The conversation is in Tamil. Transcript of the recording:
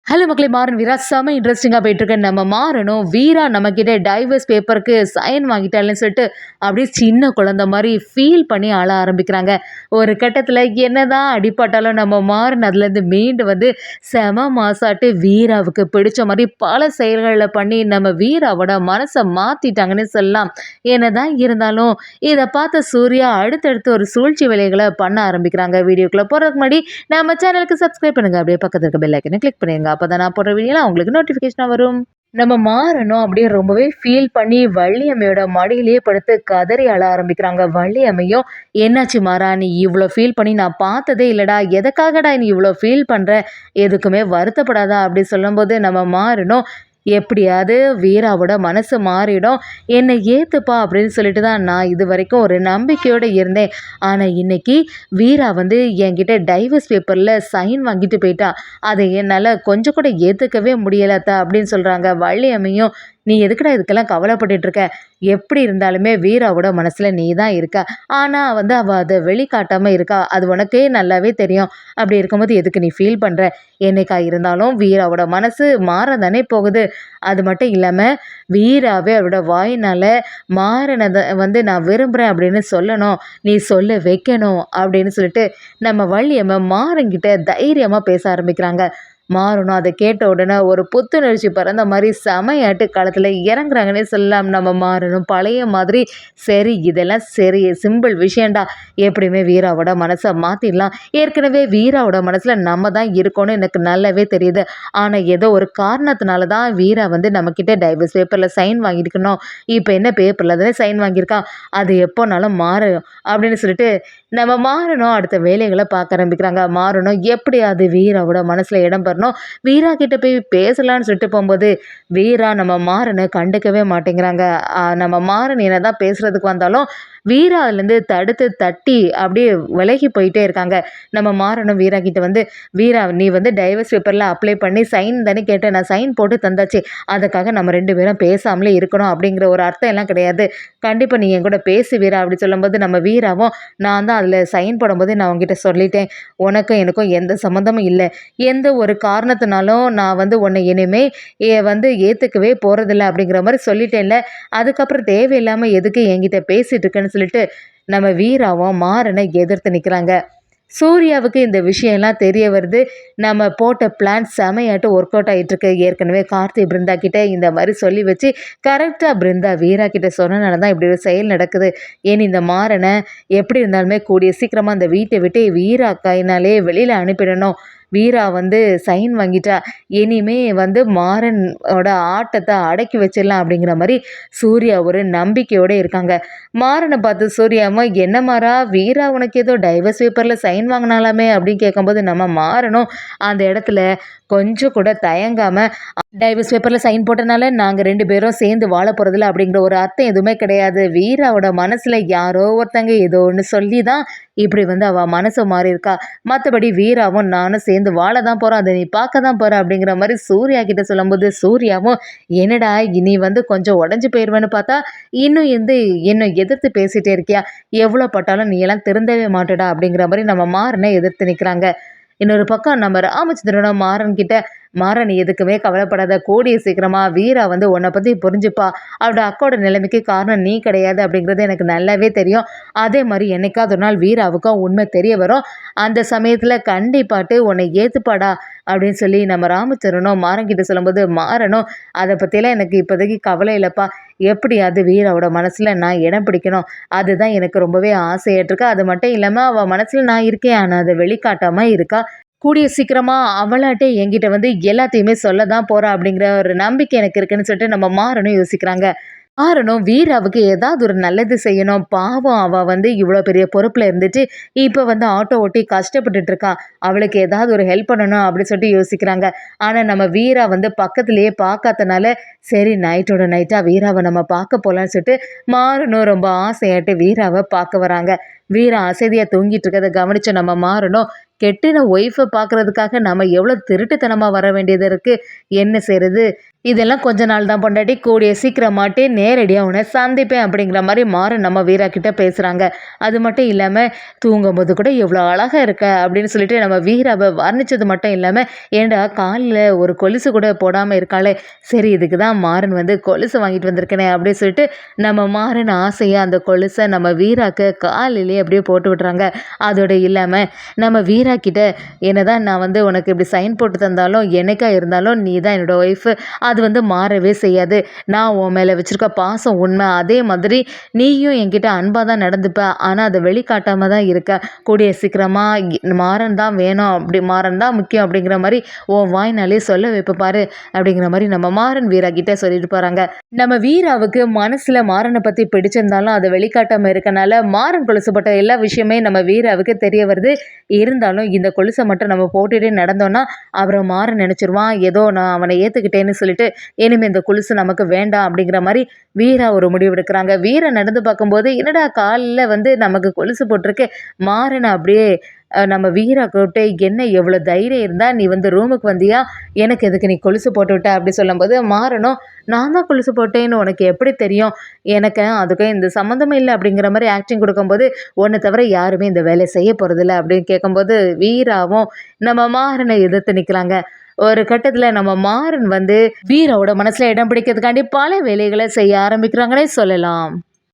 ஹலோ மக்களே, மாறன் வீரா செம இன்ட்ரெஸ்டிங்காக போயிட்டுருக்கு. நம்ம மாறணும் வீரா நம்மக்கிட்ட டைவர்ஸ் பேப்பருக்கு சைன் வாங்கிட்டாள்னு சொல்லிட்டு அப்படியே சின்ன குழந்த மாதிரி ஃபீல் பண்ணி ஆள ஆரம்பிக்கிறாங்க. ஒரு கட்டத்தில் என்னதான் அடிப்பட்டாலும் நம்ம மாறன் அதுலேருந்து மீண்டு வந்து செம மாசாட்டு வீராவுக்கு பிடிச்ச மாதிரி பல செயல்களில் பண்ணி நம்ம வீராவோட மனசை மாற்றிட்டாங்கன்னு சொல்லலாம். என்னதான் இருந்தாலும் இதை பார்த்த சூர்யா அடுத்தடுத்து ஒரு சூழ்ச்சி வேலைகளை பண்ண ஆரம்பிக்கிறாங்க. வீடியோக்குள்ளே போகிறதுக்கு முன்னாடி நம்ம சேனலுக்கு சப்ஸ்கிரைப் பண்ணுங்கள், அப்படியே பக்கத்தில் இருக்க பெல் ஐக்கனை கிளிக் பண்ணுங்க. அப்பதான் நான் போடுற வீடியோலாம் உங்களுக்கு நோட்டிஃபிகேஷனா வரும். நம்ம மாறணும் அப்படியே ரொம்பவே ஃபீல் பண்ணி வள்ளியம்மையோட மடியிலேயே படுத்து கதறி அழ ஆரம்பிக்கிறாங்க. வள்ளியம்மையும், என்னாச்சு மாறா, நீ இவ்வளோ ஃபீல் பண்ணி நான் பார்த்ததே இல்லடா, எதுக்காகடா நீ இவ்வளோ ஃபீல் பண்ற, எதுக்குமே வருத்தப்படாதா அப்படி சொல்லும்போது நம்ம மாறணும், எப்படியாவது வீராவோட மனசு மாறிடும், என்னை ஏத்துப்பா அப்படின்னு சொல்லிட்டு தான் நான் இது வரைக்கும் ஒரு நம்பிக்கையோடு இருந்தேன். ஆனால் இன்னைக்கு வீரா வந்து என்கிட்ட டைவர்ஸ் பேப்பரில் சைன் வாங்கிட்டு போயிட்டா, அதை என்னால் கொஞ்சம் கூட ஏற்றுக்கவே முடியலத்தா அப்படின்னு சொல்கிறாங்க. வள்ளியம்மையும், நீ எதுக்குடா இதுக்கெல்லாம் கவலைப்பட்டுட்டு இருக்க, எப்படி இருந்தாலுமே வீராவோட மனசில் நீ தான் இருக்க, ஆனால் வந்து அவள் அதை வெளிக்காட்டாமல் இருக்கா, அது உனக்கே நல்லாவே தெரியும். அப்படி இருக்கும்போது எதுக்கு நீ ஃபீல் பண்ணுற, என்னைக்கா இருந்தாலும் வீராவோட மனசு மாற தானே போகுது. அது மட்டும் இல்லாமல் வீராவே அவரோட வாயினால் மாறினதை வந்து நான் விரும்புகிறேன் அப்படின்னு சொல்லணும், நீ சொல்ல வைக்கணும் அப்படின்னு சொல்லிட்டு நம்ம வள்ளியம்மை மாறன்கிட்ட தைரியமாக பேச ஆரம்பிக்கிறாங்க. மாறணும் அதை கேட்ட உடனே ஒரு புத்துணர்ச்சி பிறந்த மாதிரி செமையாட்டு களத்தில் இறங்குறாங்கன்னே சொல்லலாம். நம்ம மாறணும் பழைய மாதிரி, சரி இதெல்லாம் சரி சிம்பிள் விஷயண்டா, எப்படியுமே வீராவோட மனசை மாற்றிடலாம், ஏற்கனவே வீராவோட மனசில் நம்ம தான் இருக்கோன்னு எனக்கு நல்லாவே தெரியுது, ஆனால் ஏதோ ஒரு காரணத்தினால தான் வீரா வந்து நம்மக்கிட்ட டைவர்ஸ் பேப்பரில் சைன் வாங்கியிருக்கணும், இப்போ என்ன பேப்பரில் தானே சைன் வாங்கியிருக்கான், அது எப்போனாலும் மாறும் அப்படின்னு சொல்லிட்டு நம்ம மாறணும் அடுத்த வேலைகளை பார்க்க ஆரம்பிக்கிறாங்க. மாறணும் எப்படியாவது வீராவோட மனசில் இடம் பெறணும், வீரா கிட்ட போய் பேசலான்னு சொல்லிட்டு போகும்போது வீரா நம்ம மாறனை கண்டுக்கவே மாட்டேங்கிறாங்க. நம்ம மாறன் என்ன தான் பேசுகிறதுக்கு வந்தாலும் வீரா அதுலேருந்து தடுத்து தட்டி அப்படியே விலகி போயிட்டே இருக்காங்க. நம்ம மாறணும் வீரா கிட்ட வந்து, வீரா நீ வந்து டைவர்ஸ் பேப்பரில் அப்ளை பண்ணி சைன் தானே கேட்டேன், நான் சைன் போட்டு தந்தாச்சு, அதுக்காக நம்ம 2 பேரும் பேசாமலே இருக்கணும் அப்படிங்கிற ஒரு அர்த்தம் எல்லாம் கிடையாது, கண்டிப்பாக நீ என் கூட பேசு வீரா அப்படி சொல்லும்போது நம்ம வீராவும், நான் தான் அதில் சைன் போடும்போது நான் உங்ககிட்ட சொல்லிட்டேன், உனக்கும் எனக்கும் எந்த சம்மந்தமும் இல்லை, எந்த ஒரு காரணத்தினாலும் நான் வந்து உன்னை இனிமே வந்து ஏற்றுக்கவே போகிறதில்ல அப்படிங்கிற மாதிரி சொல்லிட்டேன்ல, அதுக்கப்புறம் தேவையில்லாமல் எதுக்கு என்கிட்ட பேசிகிட்டு இருக்கேன்னு சொல்லிட்டு நம்ம வீராவும் மாறனை எதிர்த்து நிற்கிறாங்க. சூர்யாவுக்கு இந்த விஷயம்லாம் தெரிய வருது. நம்ம போட்ட பிளான் செமையாட்டு ஒர்க் அவுட் ஆகிட்டுருக்கு. ஏற்கனவே கார்த்தி பிருந்தா கிட்டே இந்த மாதிரி சொல்லி வச்சு கரெக்டாக பிருந்தா வீரா கிட்டே சொன்னனால தான் இப்படி ஒரு செயல் நடக்குது. ஏன் இந்த மாறனை எப்படி இருந்தாலுமே கூடிய சீக்கிரமாக அந்த வீட்டை விட்டு வீரா கைனாலே வெளியில் அனுப்பிடணும், வீரா வந்து சைன் வாங்கிட்டா, இனிமே வந்து மாறனோட ஆட்டத்தை அடக்கி வச்சிடலாம் அப்படிங்கிற மாதிரி சூர்யா ஒரு நம்பிக்கையோடு இருக்காங்க. மாறனை பார்த்து சூர்யாமா, என்ன மாறா, வீரா உனக்கு ஏதோ டைவர்ஸ் பேப்பரில் சைன் வாங்கினாலாமே அப்படின்னு கேட்கும்போது நம்ம மாறணும் அந்த இடத்துல கொஞ்சம் கூட தயங்காமல், டைவர்ஸ் பேப்பரில் சைன் போட்டனால நாங்கள் 2 பேரும் சேர்ந்து வாழ போகிறதில்ல அப்படிங்கிற ஒரு அர்த்தம் எதுவுமே கிடையாது, வீராவோட மனசில் யாரோ ஒருத்தங்க ஏதோ ஒன்று சொல்லி தான் இப்படி வந்து அவள் மனசு மாறி இருக்கா, மற்றபடி வீராவும் நானும் சேர்ந்து வாழ தான் போகிறோம், அதை நீ பார்க்க தான் போகிற அப்படிங்கிற மாதிரி சூர்யா கிட்ட சொல்லும்போது சூர்யாவும், என்னடா நீ வந்து கொஞ்சம் உடஞ்சி போயிடுவேன்னு பார்த்தா இன்னும் என்னை எதிர்த்து பேசிகிட்டே இருக்கியா, எவ்வளோ பட்டாலும் நீ எல்லாம் திருந்தவே மாட்டடா அப்படிங்கிற மாதிரி நம்ம மாறனை எதிர்த்து நிற்கிறாங்க. இன்னொரு பக்கம் நம்ம ராமச்சந்திரனும் மாறன் கிட்ட, மாறன் எதுக்குமே கவலைப்படாத, கூடிய சீக்கிரமாக வீரா வந்து உன்னை பற்றி புரிஞ்சுப்பா, அவரோட அக்காவோட நிலைமைக்கு காரணம் நீ கிடையாது அப்படிங்கிறது எனக்கு நல்லாவே தெரியும், அதே மாதிரி என்னைக்காவது ஒரு நாள் வீராவுக்கும் உண்மை தெரிய வரும், அந்த சமயத்தில் கண்டிப்பாட்டு உன்னை ஏற்றுப்பாடா அப்படின்னு சொல்லி நம்ம ராமச்சந்திரனும் மாறன்கிட்ட சொல்லும்போது மாறனும், அதை பற்றிலாம் எனக்கு இப்போதைக்கு கவலை இல்லைப்பா, எப்படியாவது வீராவோட மனசில் நான் இடம் பிடிக்கணும், அதுதான் எனக்கு ரொம்பவே ஆசையாயிட்டிருக்கு, அது மட்டும் இல்லாமல் அவள் மனசில் நான் இருக்கேன், ஆனால் அதை வெளிக்காட்டாமல் இருக்கா, கூடிய சீக்கிரமா அவளாட்டே என்கிட்ட வந்து எல்லாத்தையுமே சொல்ல தான் போறா அப்படிங்கிற ஒரு நம்பிக்கை எனக்கு இருக்குன்னு சொல்லிட்டு நம்ம மாறனும் யோசிக்கிறாங்க. மாறனும் வீராவுக்கு ஏதாவது ஒரு நல்லது செய்யணும், பாவம் அவள் வந்து இவ்வளோ பெரிய பொறுப்பில் இருந்துட்டு இப்போ வந்து ஆட்டோ ஓட்டி கஷ்டப்பட்டுட்டு இருக்கா, அவளுக்கு ஏதாவது ஒரு ஹெல்ப் பண்ணணும் அப்படின்னு சொல்லிட்டு யோசிக்கிறாங்க. ஆனால் நம்ம வீரா வந்து பக்கத்துலேயே பார்க்காதனால சரி நைட்டோட நைட்டாக வீராவை நம்ம பார்க்க போகலான்னு சொல்லிட்டு மாறனும் ரொம்ப ஆசையாட்டு வீராவை பார்க்க வராங்க. வீரா அசதியாக தூங்கிட்டு இருக்கிறத கவனிச்ச நம்ம மாறனும், கெட்டின ஒய்ஃபை பார்க்கறதுக்காக நம்ம எவ்வளோ திருட்டுத்தனமா வர வேண்டியது இருக்கு. என்ன செய்றது? இதெல்லாம் கொஞ்ச நாள் தான் பொண்டாட்டி. கூடிய சீக்கிரமாட்டே நேரடியா உன்ன சந்திப்பேன் அப்படிங்கிற மாரி மாறன் நம்ம வீரா கிட்ட பேசுறாங்க. அது மட்டும் இல்லாம, "தூங்கும்போது கூட எவ்வளோ அழகா இருக்க" அப்படின்னு சொல்லிட்டு நம்ம வீராவ வர்ணிச்சது மட்டும் இல்லாம, "ஏன்டா கால்ல ஒரு கொலுசு கூட போடாம இருக்காளே, சரி இதுக்கு தான் மாறன் வந்து கொலுசு வாங்கிட்டு வந்திருக்கனே" அப்படின்னு சொல்லிட்டு நம்ம மாறன் ஆசையா அந்த கொலுச நம்ம வீராக்கு காலிலேயே அப்படியே போட்டு விடுறாங்க. அதோட இல்லாம நம்ம வீரா கிட்ட, "என்னதான் நான் வந்து உனக்கு இப்படி சைன் போட்டு தந்தாலும், என்னைக்கா இருந்தாலும் நீ தான் என்னோட ஒய்ஃபு. அது வந்து மாறவே செய்யாது. நான் உன் மேல வச்சிருக்க பாசம் உண்மை. அதே மாதிரி நீயும் என்கிட்ட அன்பா தான் நடந்துப்ப. ஆனா அத வெளிக்காட்டாம தான் இருக்க. கூடிய சீக்கிரமா மாறன் தான் வேணும். அப்படி மாறன் தான் முக்கியம் அப்படிங்கிற மாரி உன் வாய்னாலே சொல்ல வைப்ப பாரு" அப்படிங்கிற மாரி நம்ம மாறன் வீரா கிட்ட சொல்லிட்டு போறாங்க. நம்ம வீராவுக்கு மனசுல மாறன பத்தி பிடிச்சிருந்தாலும் அத வெளிக்காட்டாம இருக்கனால, மாறன் கொலுசு போட்ட எல்லா விஷயமே நம்ம வீராவுக்கு தெரிய வருது. இருந்தாலும் இந்த கொலுச மட்டும் நம்ம போட்டுட்டே நடந்தோம்னா, அப்புறம் மாறன் நெனச்சுருவான், ஏதோ நான் அவன ஏத்துக்கிட்டேன்னு சொல்லிட்டு, இனிமே இந்த கொலுசு நமக்கு வேண்டாம் அப்படிங்கிற மாரி வீரா ஒரு முடிவு எடுக்குறாங்க. வீரா நடந்து பார்க்கும்போது, என்னடா கால்ல வந்து நமக்கு கொலுசு போட்டிருக்கு. மாறன அப்படியே நம்ம வீரா கூப்ட்டு, "என்ன எவ்வளோ தைரியம் இருந்தா நீ வந்து ரூமுக்கு வந்தியா? எனக்கு எதுக்கு நீ கொலுசு போட்டுவிட்ட?" அப்படி சொல்லும்போது, மாறனும், "நான் தான் கொலுசு போட்டேன்னு உனக்கு எப்படி தெரியும்? எனக்கு அதுக்கும் இந்த சம்மந்தமே இல்ல." அப்படிங்கிற மாரி ஆக்டிங் குடுக்கும்போது, "உன்ன தவிர யாருமே இந்த வேலைய செய்ய போறதில்ல." அப்படின்னு கேட்கும்போது, வீராவும் நம்ம மாறன எதிர்த்து நிக்கிறாங்க. ஒரு கட்டத்துல நம்ம மாறன் வந்து வீராவோட மனசுல இடம் பிடிக்கிறதுக்காண்டி பல வேலைகள செய்ய ஆரம்பிக்கிறாங்கன்னே சொல்லலாம்.